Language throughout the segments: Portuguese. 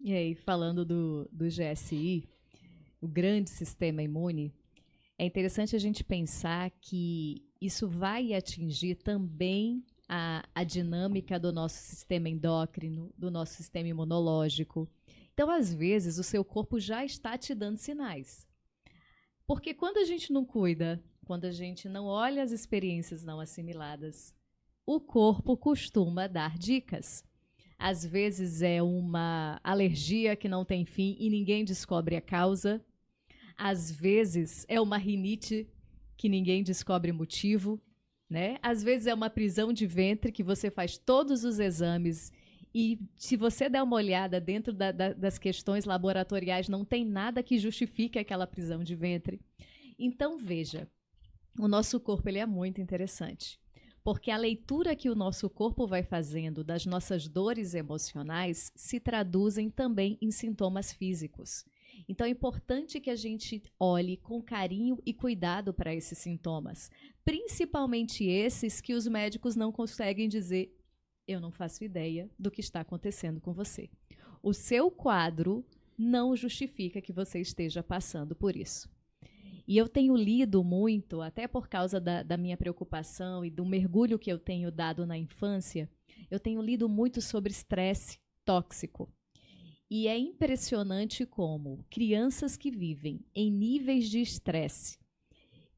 E aí, falando do GSI, o grande sistema imune, é interessante a gente pensar que isso vai atingir também a dinâmica do nosso sistema endócrino, do nosso sistema imunológico. Então, às vezes, o seu corpo já está te dando sinais. Porque quando a gente não cuida, quando a gente não olha as experiências não assimiladas, o corpo costuma dar dicas. Às vezes é uma alergia que não tem fim e ninguém descobre a causa. Às vezes é uma rinite que ninguém descobre motivo, né? Às vezes é uma prisão de ventre que você faz todos os exames e se você der uma olhada dentro das questões laboratoriais, não tem nada que justifique aquela prisão de ventre. Então, veja, o nosso corpo ele é muito interessante. Porque a leitura que o nosso corpo vai fazendo das nossas dores emocionais se traduzem também em sintomas físicos. Então é importante que a gente olhe com carinho e cuidado para esses sintomas, principalmente esses que os médicos não conseguem dizer: eu não faço ideia do que está acontecendo com você. O seu quadro não justifica que você esteja passando por isso. E eu tenho lido muito, até por causa da minha preocupação e do mergulho que eu tenho dado na infância, eu tenho lido muito sobre estresse tóxico. E é impressionante como crianças que vivem em níveis de estresse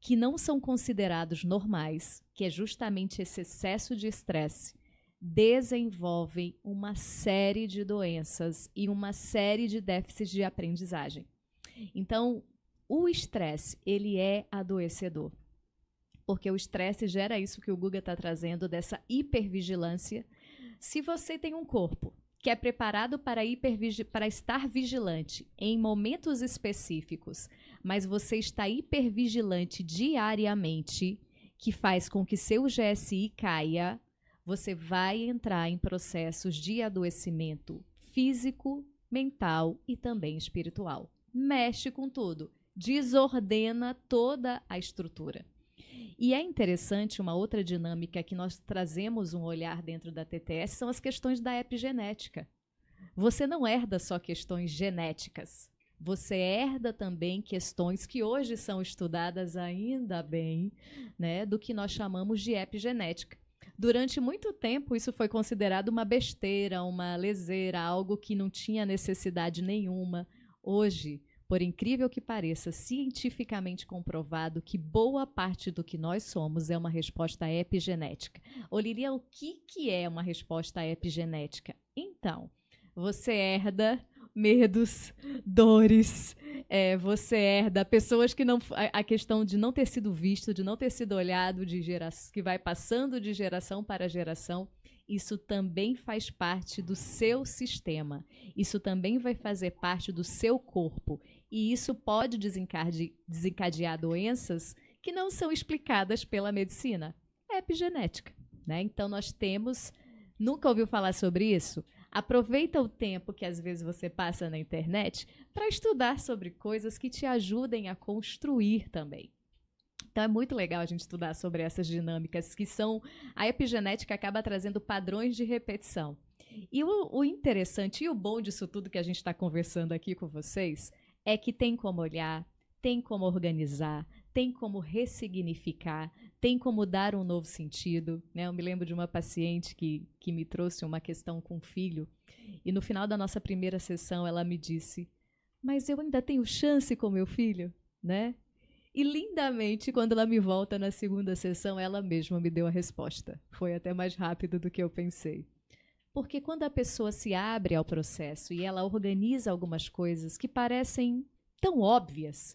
que não são considerados normais, que é justamente esse excesso de estresse, desenvolvem uma série de doenças e uma série de déficits de aprendizagem. Então, o estresse, ele é adoecedor. Porque o estresse gera isso que o Guga está trazendo, dessa hipervigilância. Se você tem um corpo que é preparado para estar vigilante em momentos específicos, mas você está hipervigilante diariamente, que faz com que seu GSI caia, você vai entrar em processos de adoecimento físico, mental e também espiritual. Mexe com tudo, desordena toda a estrutura. E é interessante uma outra dinâmica que nós trazemos um olhar dentro da TTS, são as questões da epigenética. Você não herda só questões genéticas, você herda também questões que hoje são estudadas ainda bem, né, do que nós chamamos de epigenética. Durante muito tempo, isso foi considerado uma besteira, uma leseira, algo que não tinha necessidade nenhuma. Hoje, por incrível que pareça, cientificamente comprovado que boa parte do que nós somos é uma resposta epigenética. Ô Lilian, o que é uma resposta epigenética? Então, você herda medos, dores, você herda pessoas que não. A questão de não ter sido visto, de não ter sido olhado, que vai passando de geração para geração. Isso também faz parte do seu sistema. Isso também vai fazer parte do seu corpo. E isso pode desencadear doenças que não são explicadas pela medicina. É epigenética, né? Então nós temos. Nunca ouviu falar sobre isso? Aproveita o tempo que às vezes você passa na internet para estudar sobre coisas que te ajudem a construir também. Então é muito legal a gente estudar sobre essas dinâmicas que são. A epigenética acaba trazendo padrões de repetição. E o interessante e o bom disso tudo que a gente está conversando aqui com vocês é que tem como olhar, tem como organizar, tem como ressignificar, tem como dar um novo sentido. Né? Eu me lembro de uma paciente que me trouxe uma questão com o filho e no final da nossa primeira sessão ela me disse: mas eu ainda tenho chance com meu filho, né? E lindamente, quando ela me volta na segunda sessão, ela mesma me deu a resposta. Foi até mais rápido do que eu pensei. Porque quando a pessoa se abre ao processo e ela organiza algumas coisas que parecem tão óbvias,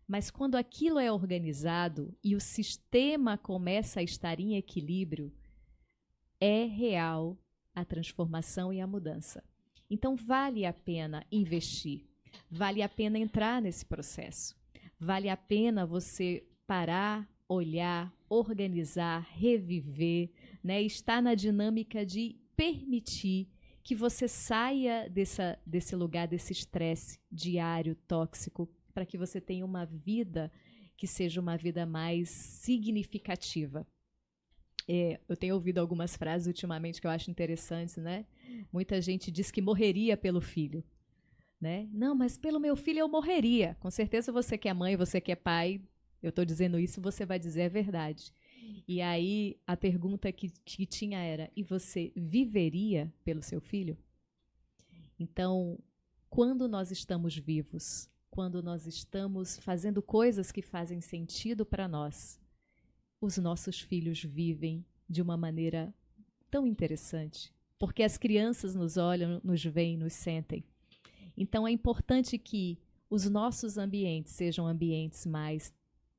mas quando aquilo é organizado e o sistema começa a estar em equilíbrio, é real a transformação e a mudança. Então vale a pena investir, vale a pena entrar nesse processo, vale a pena você parar, olhar, organizar, reviver, né? Estar na dinâmica de permitir que você saia desse lugar, desse estresse diário, tóxico, para que você tenha uma vida que seja uma vida mais significativa. Eu tenho ouvido algumas frases ultimamente que eu acho interessantes, né? Muita gente diz que morreria pelo filho, né? Não, mas pelo meu filho eu morreria. Com certeza você que é mãe, você que é pai, eu estou dizendo isso, você vai dizer a verdade. E aí a pergunta que tinha era: e você viveria pelo seu filho? Então, quando nós estamos vivos, quando nós estamos fazendo coisas que fazem sentido para nós, os nossos filhos vivem de uma maneira tão interessante, porque as crianças nos olham, nos veem, nos sentem. Então é importante que os nossos ambientes sejam ambientes mais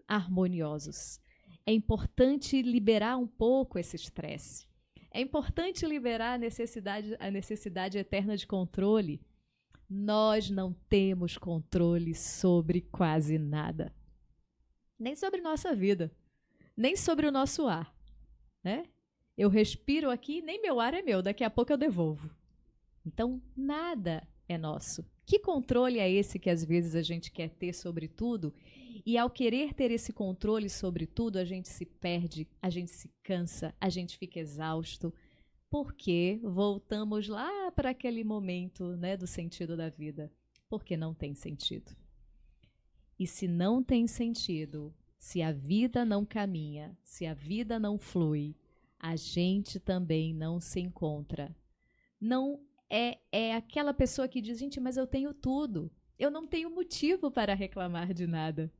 harmoniosos. É importante liberar um pouco esse estresse. É importante liberar a necessidade eterna de controle. Nós não temos controle sobre quase nada. Nem sobre nossa vida, nem sobre o nosso ar, né? Eu respiro aqui, nem meu ar é meu, daqui a pouco eu devolvo. Então, nada é nosso. Que controle é esse que às vezes a gente quer ter sobre tudo? E ao querer ter esse controle sobre tudo, a gente se perde, a gente se cansa, a gente fica exausto, porque voltamos lá para aquele momento, né, do sentido da vida. Porque não tem sentido. E se não tem sentido, se a vida não caminha, se a vida não flui, a gente também não se encontra. Não é aquela pessoa que diz: gente, mas eu tenho tudo. Eu não tenho motivo para reclamar de nada.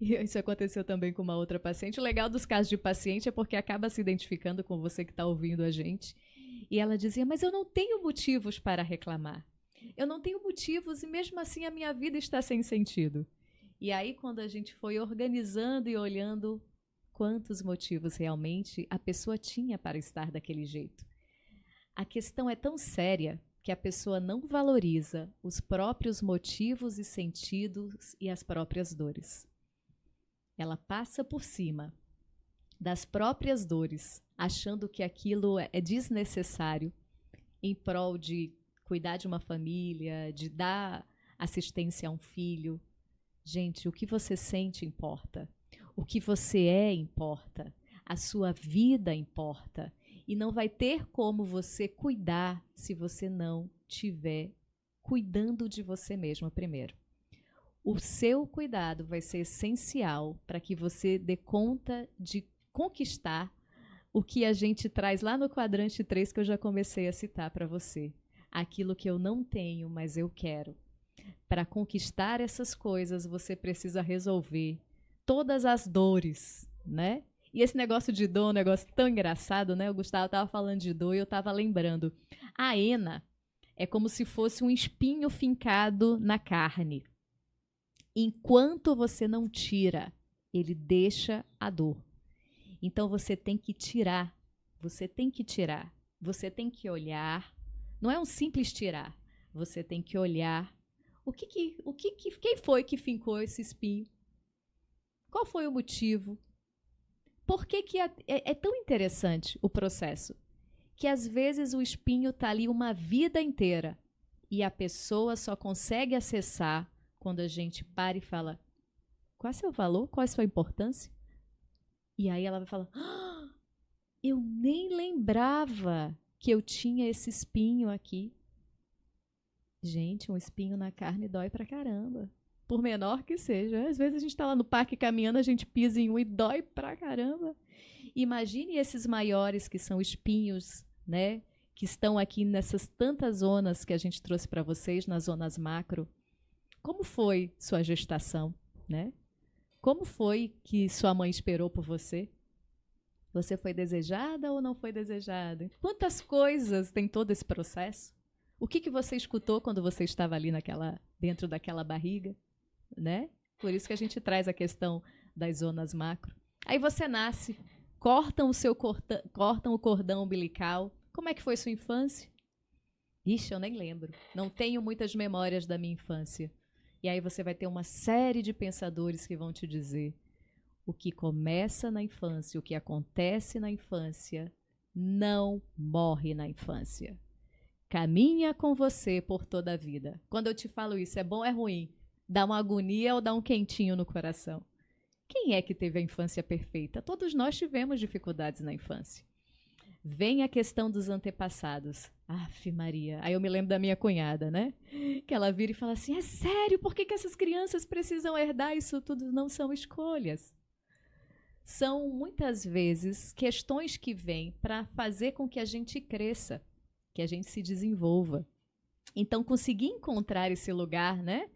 E isso aconteceu também com uma outra paciente. O legal dos casos de paciente é porque acaba se identificando com você que está ouvindo a gente. E ela dizia: mas eu não tenho motivos para reclamar. Eu não tenho motivos e mesmo assim a minha vida está sem sentido. E aí, quando a gente foi organizando e olhando quantos motivos realmente a pessoa tinha para estar daquele jeito. A questão é tão séria que a pessoa não valoriza os próprios motivos e sentidos e as próprias dores. Ela passa por cima das próprias dores, achando que aquilo é desnecessário em prol de cuidar de uma família, de dar assistência a um filho. Gente, o que você sente importa. O que você é importa. A sua vida importa. E não vai ter como você cuidar se você não estiver cuidando de você mesmo primeiro. O seu cuidado vai ser essencial para que você dê conta de conquistar o que a gente traz lá no quadrante 3 que eu já comecei a citar para você. Aquilo que eu não tenho, mas eu quero. Para conquistar essas coisas, você precisa resolver todas as dores, né? E esse negócio de dor é um negócio tão engraçado, né? O Gustavo estava falando de dor e eu estava lembrando. A ena é como se fosse um espinho fincado na carne. Enquanto você não tira, ele deixa a dor. Então você tem que tirar, você tem que tirar, você tem que olhar. Não é um simples tirar, você tem que olhar. Quem foi que fincou esse espinho? Qual foi o motivo? Por que é tão interessante o processo? Que às vezes o espinho está ali uma vida inteira e a pessoa só consegue acessar quando a gente para e fala: qual é o seu valor? Qual é a sua importância? E aí ela vai falar: ah, eu nem lembrava que eu tinha esse espinho aqui. Gente, um espinho na carne dói pra caramba. Por menor que seja. Às vezes a gente está lá no parque caminhando, a gente pisa em um e dói pra caramba. Imagine esses maiores que são espinhos, né? Que estão aqui nessas tantas zonas que a gente trouxe para vocês, nas zonas macro. Como foi sua gestação, né? Como foi que sua mãe esperou por você? Você foi desejada ou não foi desejada? Quantas coisas tem todo esse processo? O que você escutou quando você estava ali dentro daquela barriga, né? Por isso que a gente traz a questão das zonas macro. Aí você nasce, cortam o cordão umbilical. Como é que foi sua infância? Ixi, eu nem lembro. Não tenho muitas memórias da minha infância. E aí você vai ter uma série de pensadores que vão te dizer: o que começa na infância, o que acontece na infância, não morre na infância. Caminha com você por toda a vida. Quando eu te falo isso, é bom ou é ruim? Dá uma agonia ou dá um quentinho no coração? Quem é que teve a infância perfeita? Todos nós tivemos dificuldades na infância. vem a questão dos antepassados. Aff, Maria. Aí eu me lembro da minha cunhada, né? Que ela vira e fala assim, é sério, por que essas crianças precisam herdar isso tudo? Não são escolhas. São, muitas vezes, questões que vêm para fazer com que a gente cresça, que a gente se desenvolva. Então, conseguir encontrar esse lugar, né?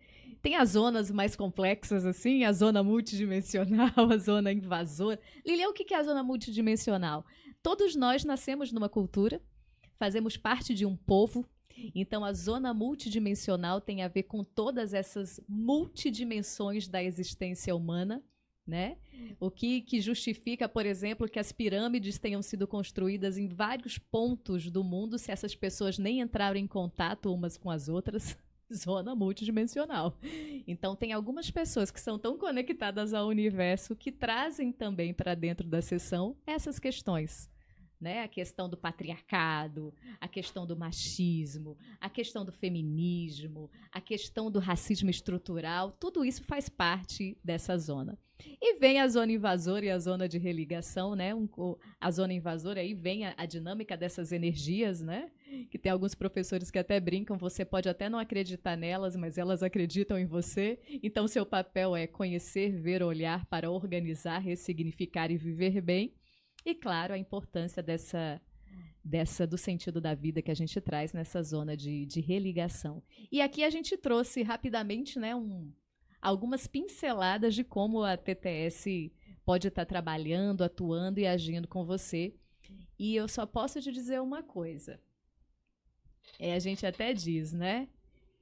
Tem as zonas mais complexas, assim, a zona multidimensional, a zona invasora. Lilian, o que é a zona multidimensional? Todos nós nascemos numa cultura, fazemos parte de um povo, então a zona multidimensional tem a ver com todas essas multidimensões da existência humana, né? O que justifica, por exemplo, que as pirâmides tenham sido construídas em vários pontos do mundo se essas pessoas nem entraram em contato umas com as outras. Zona multidimensional. Então, tem algumas pessoas que são tão conectadas ao universo que trazem também para dentro da sessão essas questões. Né? A questão do patriarcado, a questão do machismo, a questão do feminismo, a questão do racismo estrutural, tudo isso faz parte dessa zona. E vem a zona invasora e a zona de religação, né? A zona invasora, aí vem a dinâmica dessas energias, né? Que tem alguns professores que até brincam, você pode até não acreditar nelas, mas elas acreditam em você. Então, seu papel é conhecer, ver, olhar para organizar, ressignificar e viver bem. E, claro, a importância do sentido da vida que a gente traz nessa zona de religação. E aqui a gente trouxe rapidamente, né, algumas pinceladas de como a TTS pode estar trabalhando, atuando e agindo com você. E eu só posso te dizer uma coisa. A gente até diz, né?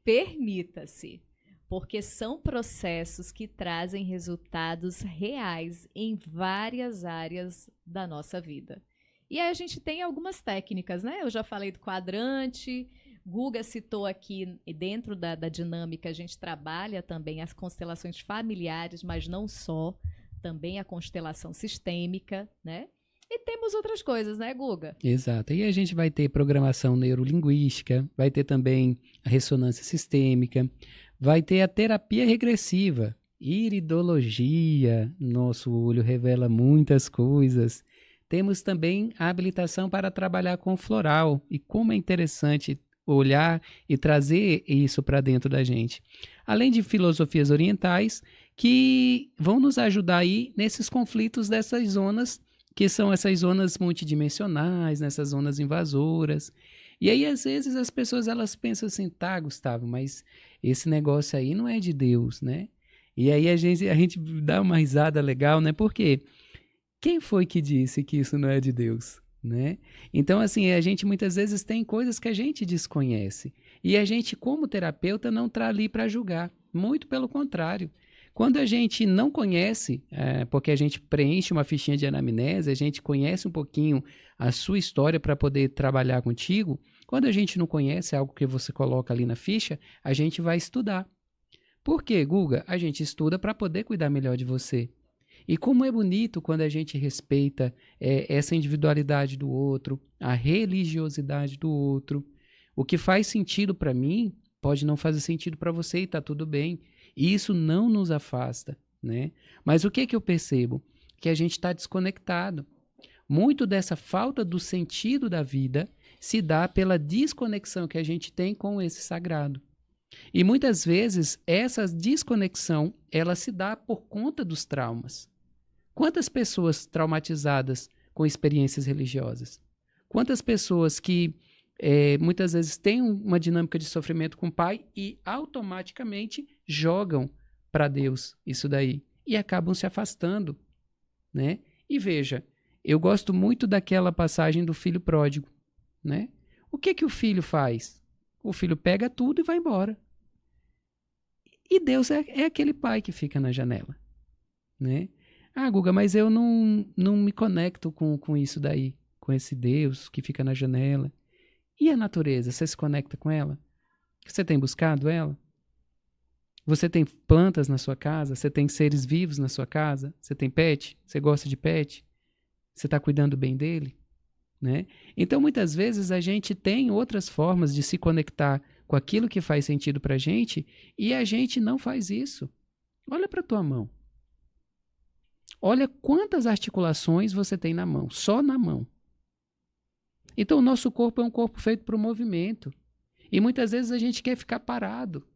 Permita-se. Porque são processos que trazem resultados reais em várias áreas da nossa vida. E aí a gente tem algumas técnicas, né? Eu já falei do quadrante, Guga citou aqui, dentro da dinâmica, a gente trabalha também as constelações familiares, mas não só, também a constelação sistêmica, né? E temos outras coisas, né, Guga? Exato. E a gente vai ter programação neurolinguística, vai ter também a ressonância sistêmica, vai ter a terapia regressiva, iridologia, nosso olho revela muitas coisas. Temos também a habilitação para trabalhar com floral, e como é interessante olhar e trazer isso para dentro da gente. Além de filosofias orientais que vão nos ajudar aí nesses conflitos dessas zonas, que são essas zonas multidimensionais, nessas zonas invasoras. E aí, às vezes, as pessoas elas pensam assim, tá, Gustavo, mas esse negócio aí não é de Deus, né? E aí a gente dá uma risada legal, né? Porque quem foi que disse que isso não é de Deus, né? Então, assim, a gente muitas vezes tem coisas que a gente desconhece. E a gente, como terapeuta, não está ali para julgar. Muito pelo contrário. Quando a gente não conhece, porque a gente preenche uma fichinha de anamnese, a gente conhece um pouquinho a sua história para poder trabalhar contigo, quando a gente não conhece algo que você coloca ali na ficha, a gente vai estudar. Por quê, Guga? A gente estuda para poder cuidar melhor de você. E como é bonito quando a gente respeita essa individualidade do outro, a religiosidade do outro. O que faz sentido para mim pode não fazer sentido para você e está tudo bem. E isso não nos afasta, né? Mas o que eu percebo? Que a gente está desconectado. Muito dessa falta do sentido da vida se dá pela desconexão que a gente tem com esse sagrado. E muitas vezes essa desconexão ela se dá por conta dos traumas. Quantas pessoas traumatizadas com experiências religiosas? Quantas pessoas que muitas vezes têm uma dinâmica de sofrimento com o pai e automaticamente jogam para Deus isso daí e acabam se afastando, né? E veja, eu gosto muito daquela passagem do filho pródigo, né? O que o filho faz? O filho pega tudo e vai embora. E Deus é aquele pai que fica na janela, né? Ah, Guga, mas eu não me conecto com isso daí, com esse Deus que fica na janela. E a natureza, você se conecta com ela? Você tem buscado ela? Você tem plantas na sua casa? Você tem seres vivos na sua casa? Você tem pet? Você gosta de pet? Você está cuidando bem dele? Né? Então, muitas vezes, a gente tem outras formas de se conectar com aquilo que faz sentido para a gente e a gente não faz isso. Olha para a tua mão. Olha quantas articulações você tem na mão, só na mão. Então, o nosso corpo é um corpo feito para o movimento. E muitas vezes a gente quer ficar parado.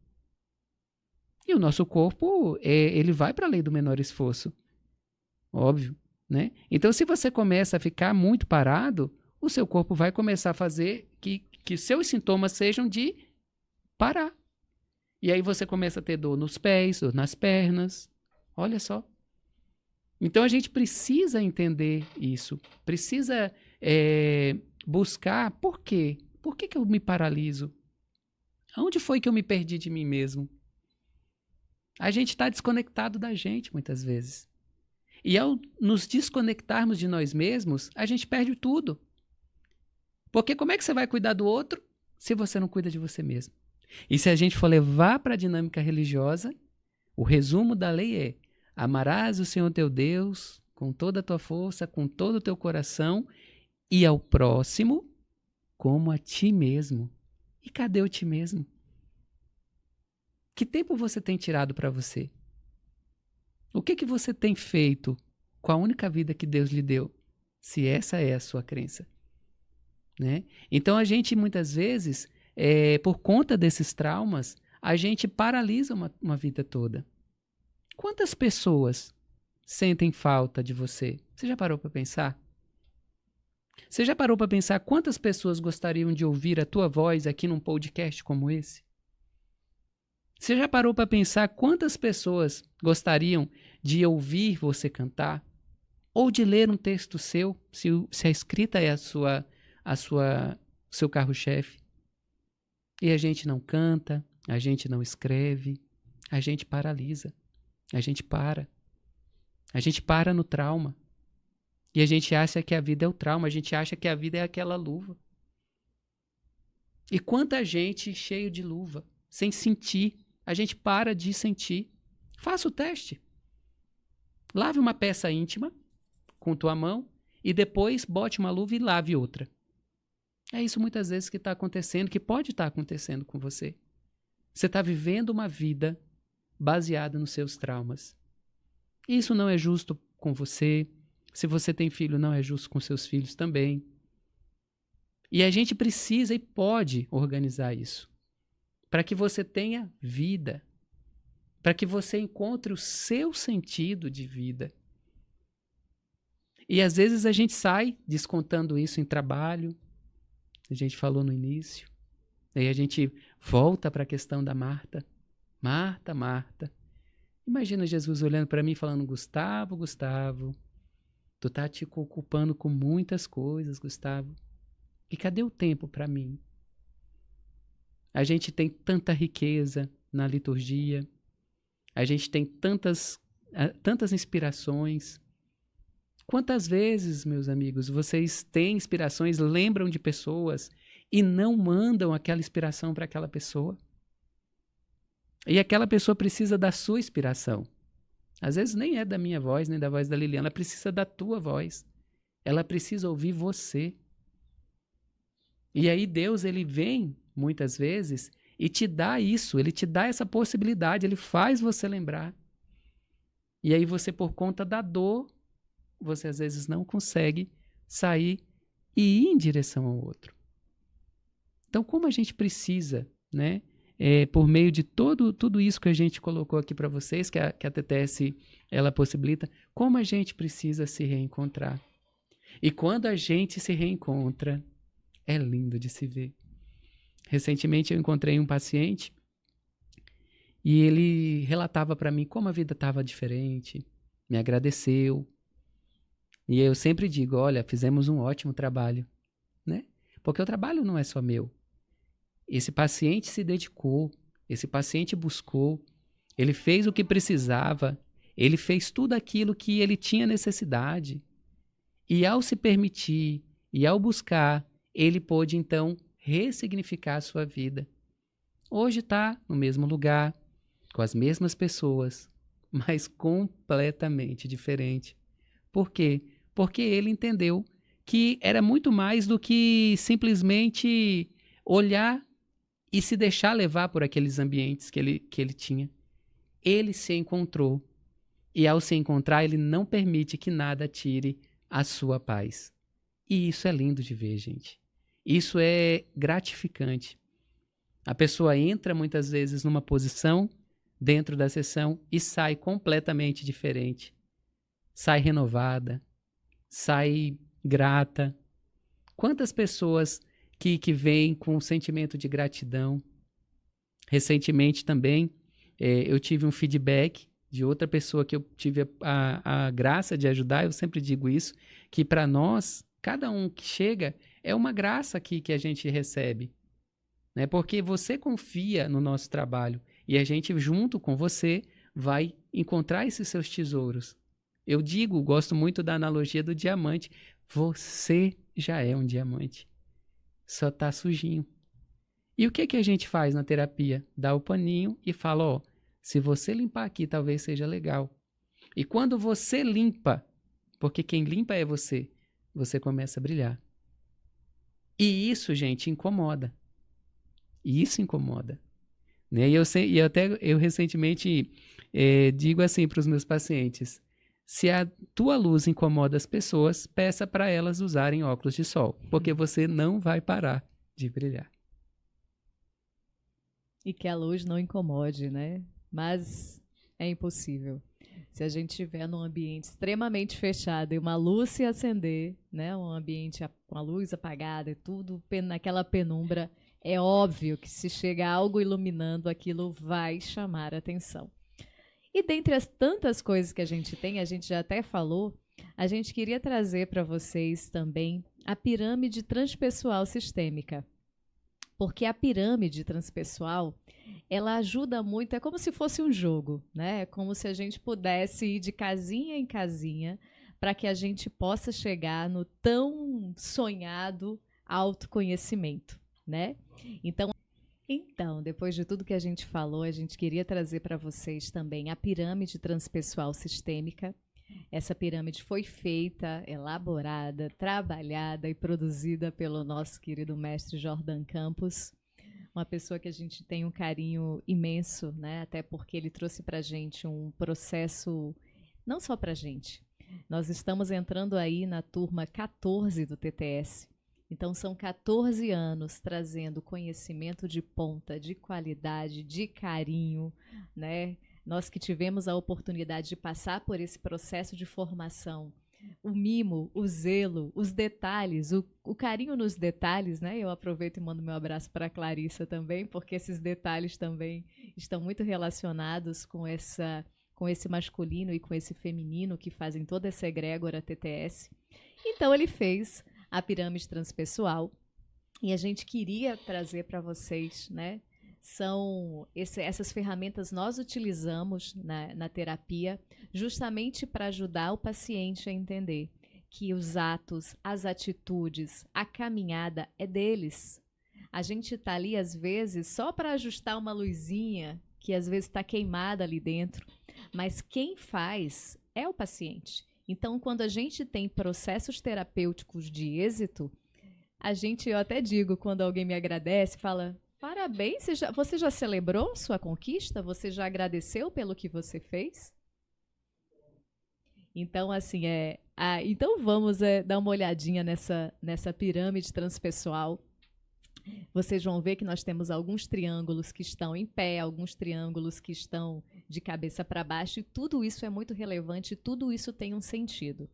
E o nosso corpo, ele vai para a lei do menor esforço. Óbvio, né? Então, se você começa a ficar muito parado, o seu corpo vai começar a fazer que seus sintomas sejam de parar. E aí você começa a ter dor nos pés, dor nas pernas. Olha só. Então, a gente precisa entender isso. Precisa buscar por quê? Por que eu me paraliso? Onde foi que eu me perdi de mim mesmo? A gente está desconectado da gente muitas vezes. E ao nos desconectarmos de nós mesmos, a gente perde tudo. Porque como é que você vai cuidar do outro se você não cuida de você mesmo? E se a gente for levar para a dinâmica religiosa, o resumo da lei é: amarás o Senhor teu Deus com toda a tua força, com todo o teu coração, e ao próximo como a ti mesmo. E cadê o ti mesmo? Que tempo você tem tirado para você? O que você tem feito com a única vida que Deus lhe deu? Se essa é a sua crença. Né? Então a gente muitas vezes, por conta desses traumas, a gente paralisa uma vida toda. Quantas pessoas sentem falta de você? Você já parou para pensar? Você já parou para pensar quantas pessoas gostariam de ouvir a tua voz aqui num podcast como esse? Você já parou para pensar quantas pessoas gostariam de ouvir você cantar? Ou de ler um texto seu, se a escrita é seu carro-chefe? E a gente não canta, a gente não escreve, a gente paralisa, a gente para. A gente para no trauma. E a gente acha que a vida é o trauma, a gente acha que a vida é aquela luva. E quanta gente cheio de luva, sem sentir, a gente para de sentir. Faça o teste. Lave uma peça íntima com tua mão e depois bote uma luva e lave outra. É isso muitas vezes que está acontecendo, que pode estar acontecendo com você. Você está vivendo uma vida baseada nos seus traumas. Isso não é justo com você. Se você tem filho, não é justo com seus filhos também. E a gente precisa e pode organizar isso. Para que você tenha vida. Para que você encontre o seu sentido de vida. E às vezes a gente sai descontando isso em trabalho. A gente falou no início. Aí a gente volta para a questão da Marta. Marta, Marta. Imagina Jesus olhando para mim e falando: Gustavo, Gustavo, tu tá te ocupando com muitas coisas, Gustavo. E cadê o tempo para mim? A gente tem tanta riqueza na liturgia. A gente tem tantas inspirações. Quantas vezes, meus amigos, vocês têm inspirações, lembram de pessoas e não mandam aquela inspiração para aquela pessoa? E aquela pessoa precisa da sua inspiração. Às vezes nem é da minha voz, nem da voz da Liliana, ela precisa da tua voz. Ela precisa ouvir você. E aí Deus, ele vem, muitas vezes, e te dá isso, ele te dá essa possibilidade, ele faz você lembrar. E aí você, por conta da dor, você às vezes não consegue sair e ir em direção ao outro. Então, como a gente precisa, né? Por meio de tudo isso que a gente colocou aqui para vocês, que a TTS ela possibilita, como a gente precisa se reencontrar. E quando a gente se reencontra, é lindo de se ver. Recentemente eu encontrei um paciente e ele relatava para mim como a vida estava diferente, me agradeceu. E eu sempre digo: olha, fizemos um ótimo trabalho, né? Porque o trabalho não é só meu. Esse paciente se dedicou, esse paciente buscou, ele fez o que precisava, ele fez tudo aquilo que ele tinha necessidade. E ao se permitir e ao buscar, ele pôde então ressignificar a sua vida. Hoje está no mesmo lugar, com as mesmas pessoas, mas completamente diferente. Por quê? Porque ele entendeu que era muito mais do que simplesmente olhar e se deixar levar por aqueles ambientes que ele tinha. Ele se encontrou. E ao se encontrar, ele não permite que nada tire a sua paz. E isso é lindo de ver, gente. Isso é gratificante. A pessoa entra muitas vezes numa posição dentro da sessão e sai completamente diferente. Sai renovada, sai grata. Quantas pessoas que vêm com um sentimento de gratidão? Recentemente também, eu tive um feedback de outra pessoa que eu tive a graça de ajudar. Eu sempre digo isso, que para nós, cada um que chega é uma graça que a gente recebe, né? Porque você confia no nosso trabalho e a gente, junto com você, vai encontrar esses seus tesouros. Eu gosto muito da analogia do diamante. Você já é um diamante, só está sujinho. E o que a gente faz na terapia? Dá o paninho e fala, ó, se você limpar aqui, talvez seja legal. E quando você limpa, porque quem limpa é você, você começa a brilhar. E isso, gente, incomoda. E isso incomoda. Né? Eu recentemente digo assim para os meus pacientes, se a tua luz incomoda as pessoas, peça para elas usarem óculos de sol, porque você não vai parar de brilhar. E que a luz não incomode, né? Mas é impossível. Se a gente estiver num ambiente extremamente fechado e uma luz se acender, né? Um ambiente com a luz apagada e tudo naquela penumbra, é óbvio que se chega algo iluminando, aquilo vai chamar a atenção. E dentre as tantas coisas que a gente tem, a gente já até falou, a gente queria trazer para vocês também a pirâmide transpessoal sistêmica. Porque a pirâmide transpessoal, ela ajuda muito, é como se fosse um jogo, né? É como se a gente pudesse ir de casinha em casinha para que a gente possa chegar no tão sonhado autoconhecimento, né? Então, depois de tudo que a gente falou, a gente queria trazer para vocês também a pirâmide transpessoal sistêmica. Essa pirâmide foi feita, elaborada, trabalhada e produzida pelo nosso querido mestre Jordan Campos, uma pessoa que a gente tem um carinho imenso, né? Até porque ele trouxe para a gente um processo, não só para a gente. Nós estamos entrando aí na turma 14 do TTS. Então, são 14 anos trazendo conhecimento de ponta, de qualidade, de carinho, né? Nós que tivemos a oportunidade de passar por esse processo de formação, o mimo, o zelo, os detalhes, o carinho nos detalhes, né? Eu aproveito e mando meu abraço para a Clarissa também, porque esses detalhes também estão muito relacionados com esse masculino e com esse feminino que fazem toda essa egrégora TTS. Então, ele fez a pirâmide transpessoal e a gente queria trazer para vocês, né? Essas ferramentas nós utilizamos na terapia justamente para ajudar o paciente a entender que os atos, as atitudes, a caminhada é deles. A gente está ali, às vezes, só para ajustar uma luzinha que às vezes está queimada ali dentro, mas quem faz é o paciente. Então, quando a gente tem processos terapêuticos de êxito, eu até digo, quando alguém me agradece, fala, parabéns, você já celebrou sua conquista? Você já agradeceu pelo que você fez? Então, assim, então vamos dar uma olhadinha nessa pirâmide transpessoal. Vocês vão ver que nós temos alguns triângulos que estão em pé, alguns triângulos que estão de cabeça para baixo, e tudo isso é muito relevante, tudo isso tem um sentido.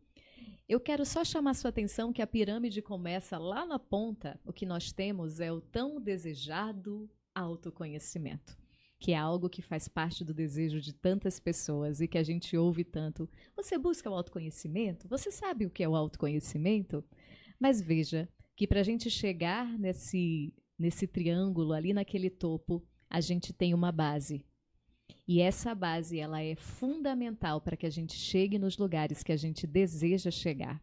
Eu quero só chamar sua atenção que a pirâmide começa lá na ponta. O que nós temos é o tão desejado autoconhecimento, que é algo que faz parte do desejo de tantas pessoas e que a gente ouve tanto. Você busca o autoconhecimento? Você sabe o que é o autoconhecimento? Mas veja que para a gente chegar nesse triângulo, ali naquele topo, a gente tem uma base. E essa base, ela é fundamental para que a gente chegue nos lugares que a gente deseja chegar.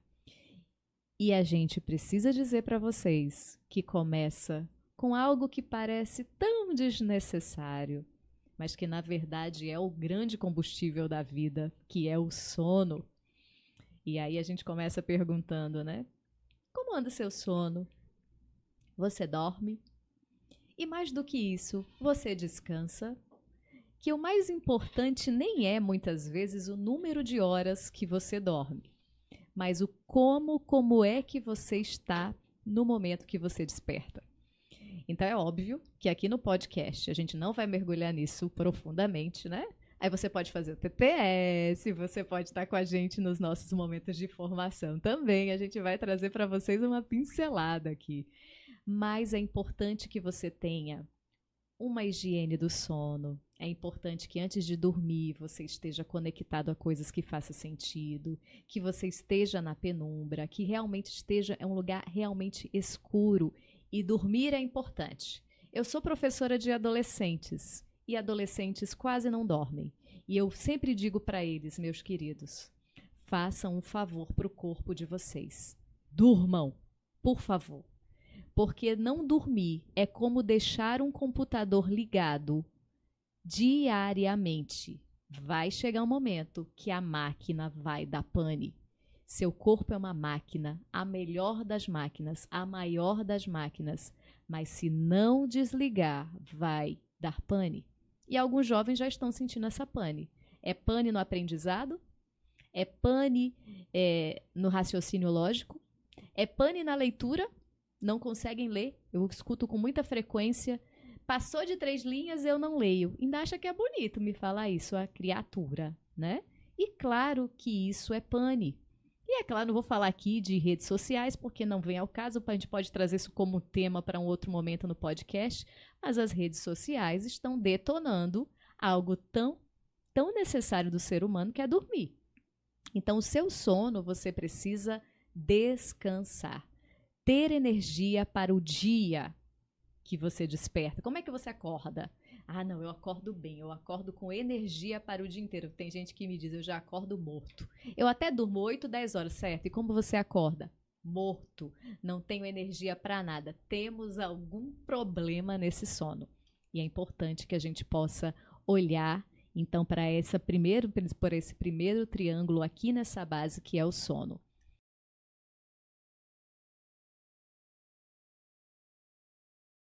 E a gente precisa dizer para vocês que começa com algo que parece tão desnecessário, mas que na verdade é o grande combustível da vida, que é o sono. E aí a gente começa perguntando, né? Como anda seu sono? Você dorme? E mais do que isso, você descansa? Que o mais importante nem é, muitas vezes, o número de horas que você dorme, mas o como é que você está no momento que você desperta. Então é óbvio que aqui no podcast a gente não vai mergulhar nisso profundamente, né? Aí você pode fazer o TTS, você pode estar com a gente nos nossos momentos de formação também. A gente vai trazer para vocês uma pincelada aqui. Mas é importante que você tenha uma higiene do sono. É importante que antes de dormir você esteja conectado a coisas que façam sentido, que você esteja na penumbra, que realmente esteja em um lugar realmente escuro. E dormir é importante. Eu sou professora de adolescentes e adolescentes quase não dormem. E eu sempre digo para eles, meus queridos, façam um favor para o corpo de vocês. Durmam, por favor. Porque não dormir é como deixar um computador ligado diariamente. Vai chegar um momento que a máquina vai dar pane. Seu corpo é uma máquina, a melhor das máquinas, a maior das máquinas. Mas se não desligar, vai dar pane. E alguns jovens já estão sentindo essa pane. É pane no aprendizado, é pane no raciocínio lógico, é pane na leitura, não conseguem ler. Eu escuto com muita frequência, passou de 3 linhas, eu não leio. Ainda acha que é bonito me falar isso, a criatura, né? E claro que isso é pane. E é claro, não vou falar aqui de redes sociais, porque não vem ao caso, a gente pode trazer isso como tema para um outro momento no podcast, mas as redes sociais estão detonando algo tão necessário do ser humano, que é dormir. Então, o seu sono, você precisa descansar, ter energia para o dia que você desperta. Como é que você acorda? Ah, não, eu acordo bem, eu acordo com energia para o dia inteiro. Tem gente que me diz, eu já acordo morto. Eu até durmo 8, 10 horas, certo? E como você acorda? Morto. Não tenho energia para nada. Temos algum problema nesse sono. E é importante que a gente possa olhar, então, por esse primeiro triângulo aqui nessa base, que é o sono.